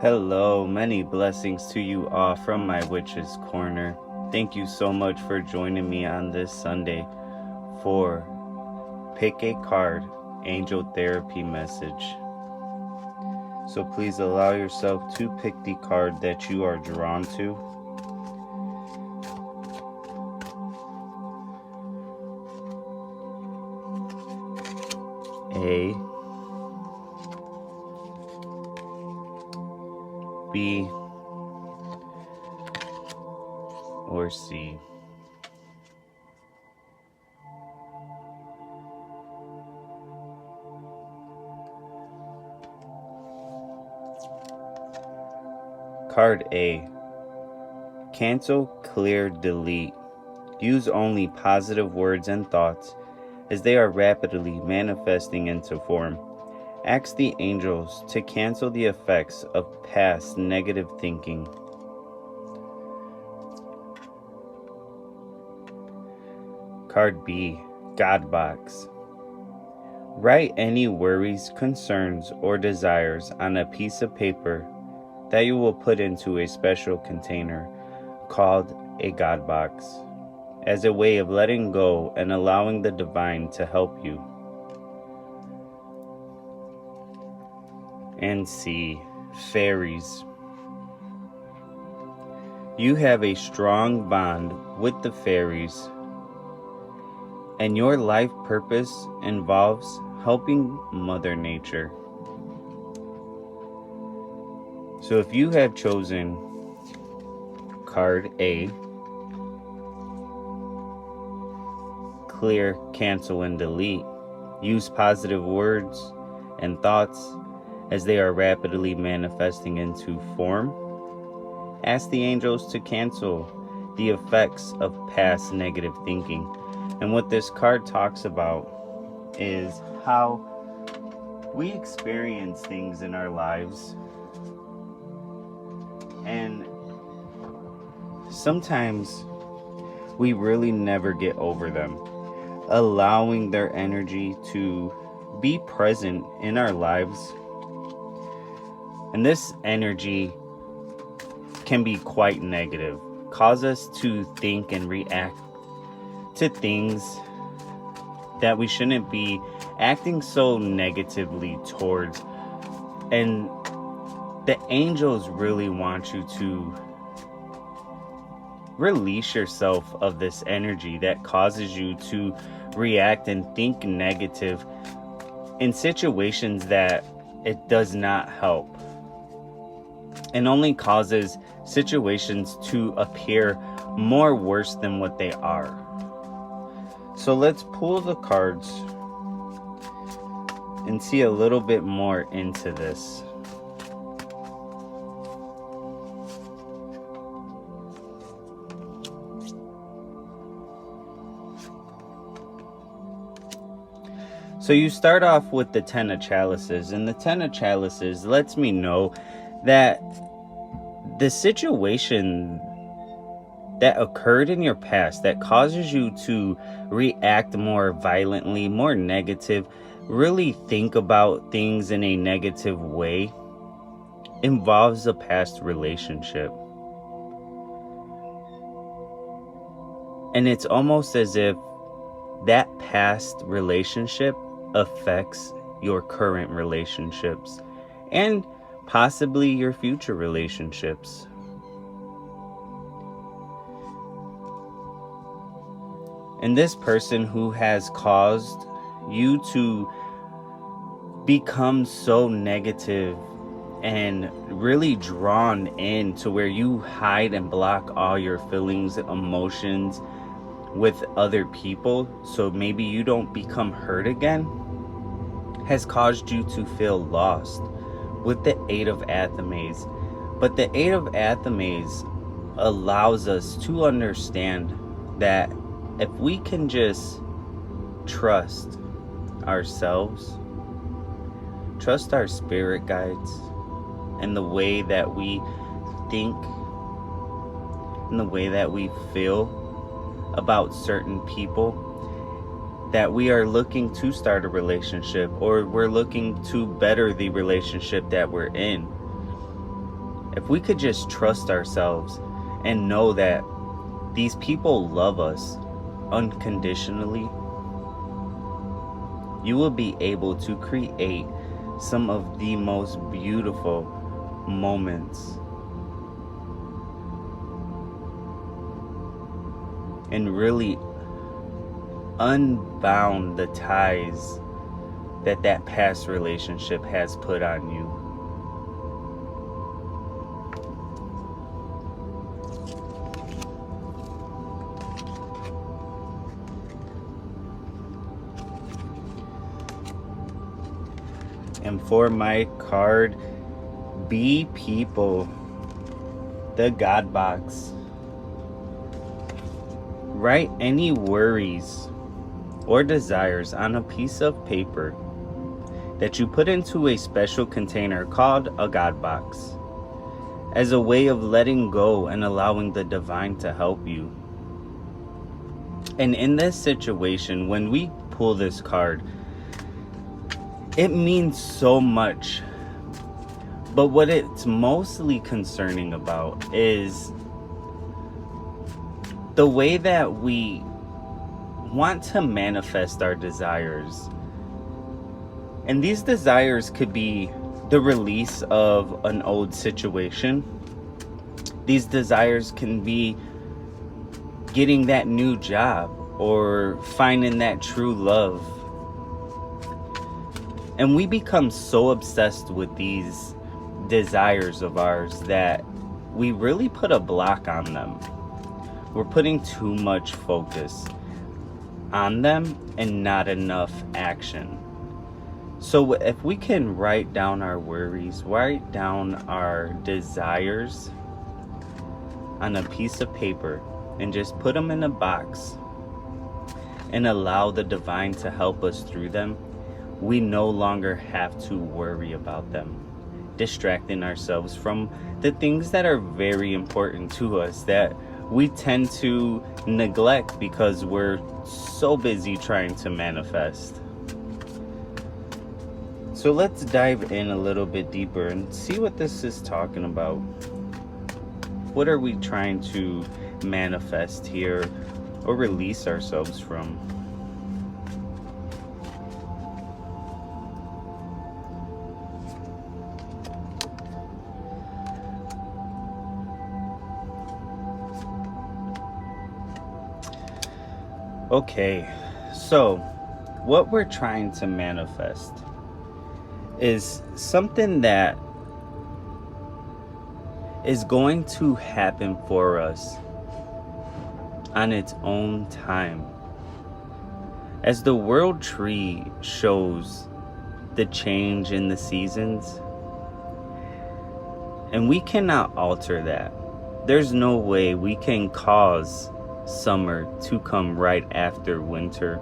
Hello, many blessings to you all from my Witch's Corner. Thank you so much for joining me on this Sunday for Pick a Card Angel Therapy Message. So please allow yourself to pick the card that you are drawn to. A, B, or C. Card A. Cancel, clear, delete. Use only positive words and thoughts as they are rapidly manifesting into form. Ask the angels to cancel the effects of past negative thinking. Card B. God Box. Write any worries, concerns, or desires on a piece of paper that you will put into a special container called a God Box, as a way of letting go and allowing the divine to help you. And C. Fairies. You have a strong bond with the fairies, and your life purpose involves helping Mother Nature. So if you have chosen card A, clear, cancel, and delete, use positive words and thoughts as they are rapidly manifesting into form, ask the angels to cancel the effects of past negative thinking. And what this card talks about is how we experience things in our lives, and sometimes we really never get over them. Allowing their energy to be present in our lives. And this energy can be quite negative, cause us to think and react to things that we shouldn't be acting so negatively towards. And the angels really want you to release yourself of this energy that causes you to react and think negative in situations that it does not help, and only causes situations to appear more worse than what they are. So let's pull the cards and see a little bit more into this. So you start off with the Ten of Chalices, and the Ten of Chalices lets me know that the situation that occurred in your past that causes you to react more violently, more negative, really think about things in a negative way, involves a past relationship. And it's almost as if that past relationship affects your current relationships and possibly your future relationships. And this person who has caused you to become so negative and really drawn in to where you hide and block all your feelings, emotions with other people, so maybe you don't become hurt again, has caused you to feel lost with the Eight of Athames. But the Eight of Athames allows us to understand that if we can just trust ourselves, trust our spirit guides and the way that we think and the way that we feel about certain people, that we are looking to start a relationship or we're looking to better the relationship that we're in, if we could just trust ourselves and know that these people love us unconditionally, you will be able to create some of the most beautiful moments and really unbound the ties that past relationship has put on you. And for my card, be people, the God box. Write any worries or desires on a piece of paper that you put into a special container called a God box, as a way of letting go and allowing the divine to help you. And in this situation, when we pull this card, it means so much. But what it's mostly concerning about is the way that we want to manifest our desires. And these desires could be the release of an old situation. These desires can be getting that new job or finding that true love. And we become so obsessed with these desires of ours that we really put a block on them. We're putting too much focus on them and not enough action. So if we can write down our worries, write down our desires on a piece of paper and just put them in a box and allow the divine to help us through them, we no longer have to worry about them, distracting ourselves from the things that are very important to us that we tend to neglect because we're so busy trying to manifest. So let's dive in a little bit deeper and see what this is talking about. What are we trying to manifest here or release ourselves from? Okay, so what we're trying to manifest is something that is going to happen for us on its own time. As the world tree shows the change in the seasons, and we cannot alter that. There's no way we can cause summer to come right after winter.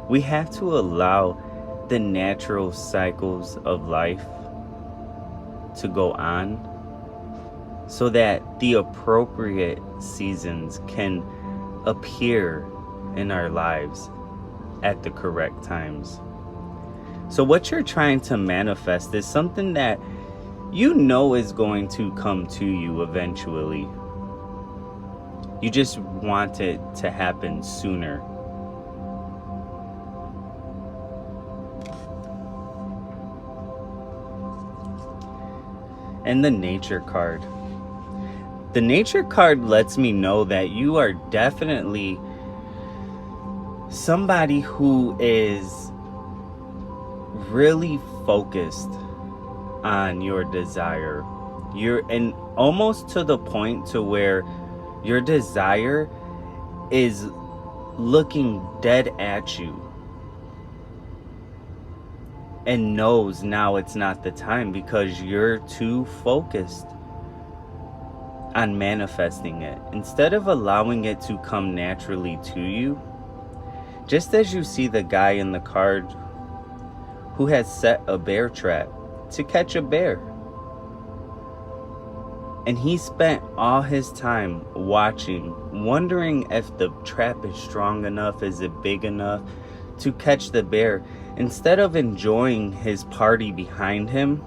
We have to allow the natural cycles of life to go on so that the appropriate seasons can appear in our lives at the correct times. So what you're trying to manifest is something that you know is going to come to you eventually. You just want it to happen sooner. And the nature card. The nature card lets me know that you are definitely somebody who is really focused on your desire. And almost to the point to where your desire is looking dead at you and knows now it's not the time because you're too focused on manifesting it. Instead of allowing it to come naturally to you, just as you see the guy in the card who has set a bear trap to catch a bear. And he spent all his time watching, wondering if the trap is strong enough, is it big enough to catch the bear. Instead of enjoying his party behind him,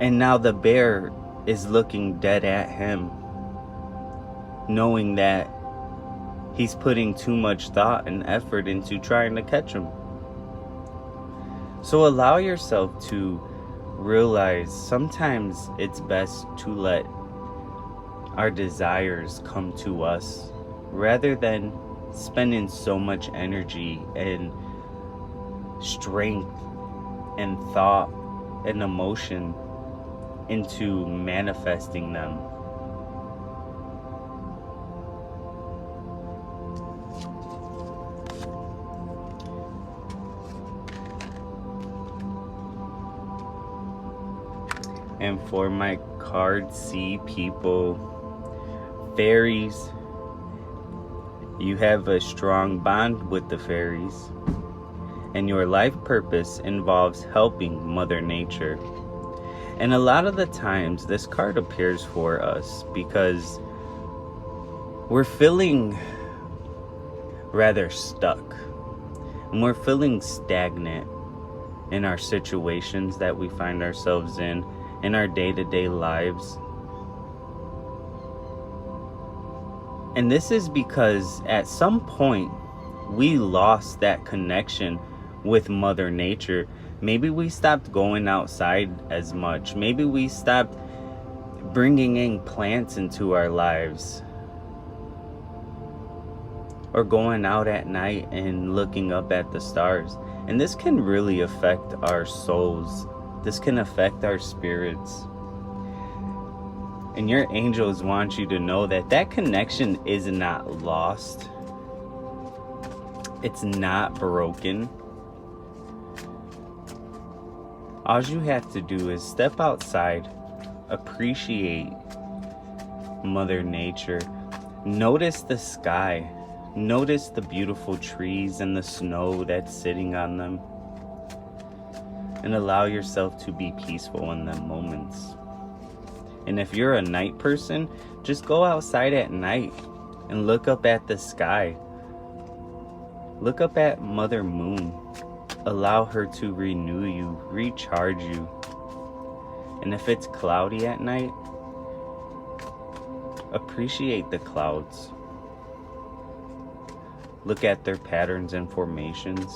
And now the bear is looking dead at him, knowing that he's putting too much thought and effort into trying to catch him. So allow yourself to realize sometimes it's best to let our desires come to us rather than spending so much energy and strength and thought and emotion into manifesting them. And for my card C people, fairies, you have a strong bond with the fairies, and your life purpose involves helping Mother Nature. And a lot of the times this card appears for us because we're feeling rather stuck, and we're feeling stagnant in our situations that we find ourselves in our day-to-day lives. And this is because at some point we lost that connection with Mother Nature. Maybe we stopped going outside as much. Maybe we stopped bringing in plants into our lives, or going out at night and looking up at the stars. And this can really affect our souls. This can affect our spirits. And your angels want you to know that that connection is not lost. It's not broken. All you have to do is step outside, appreciate Mother Nature, notice the sky, notice the beautiful trees and the snow that's sitting on them, and allow yourself to be peaceful in them moments. And if you're a night person, just go outside at night and look up at the sky. Look up at Mother Moon. Allow her to renew you, recharge you. And if it's cloudy at night, appreciate the clouds. Look at their patterns and formations.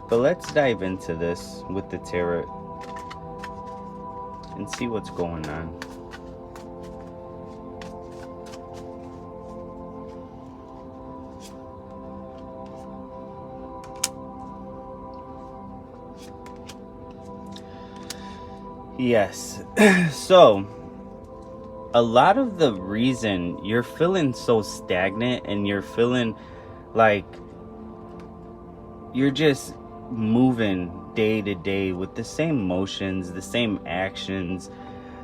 But let's dive into this with the tarot and see what's going on. Yes. So, a lot of the reason you're feeling so stagnant and you're feeling like you're just moving day to day with the same motions, the same actions,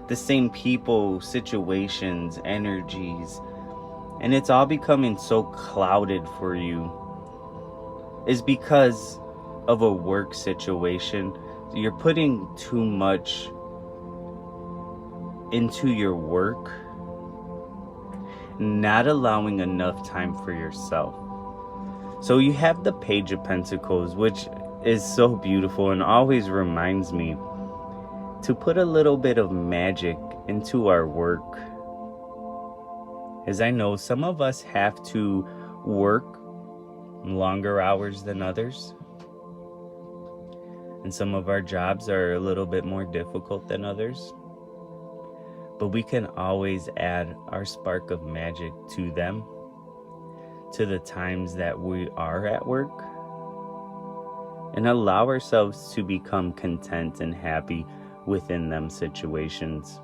the same people, situations, energies, and it's all becoming so clouded for you, is because of a work situation. You're putting too much into your work, not allowing enough time for yourself. So you have the Page of Pentacles, which is so beautiful and always reminds me to put a little bit of magic into our work. As I know some of us have to work longer hours than others, and some of our jobs are a little bit more difficult than others. But we can always add our spark of magic to them, to the times that we are at work, and allow ourselves to become content and happy within them situations.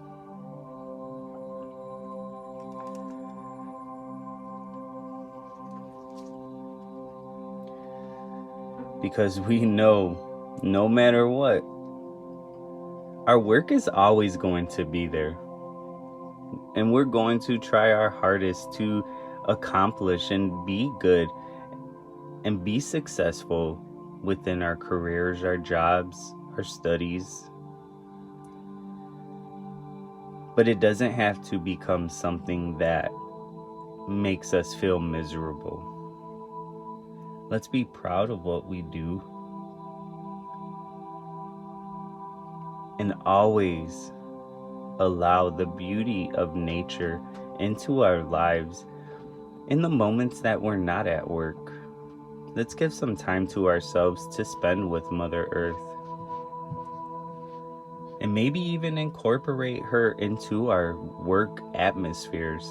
Because we know, no matter what, our work is always going to be there. And we're going to try our hardest to accomplish and be good and be successful within our careers, our jobs, our studies. But it doesn't have to become something that makes us feel miserable. Let's be proud of what we do. and always allow the beauty of nature into our lives in the moments that we're not at work. Let's give some time to ourselves to spend with Mother Earth. And maybe even incorporate her into our work atmospheres.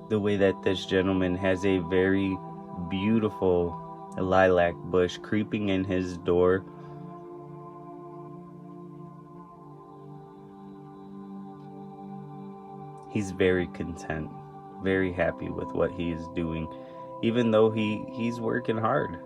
The way that this gentleman has a very beautiful lilac bush creeping in his door. He's very content, very happy with what he is doing, even though he's working hard.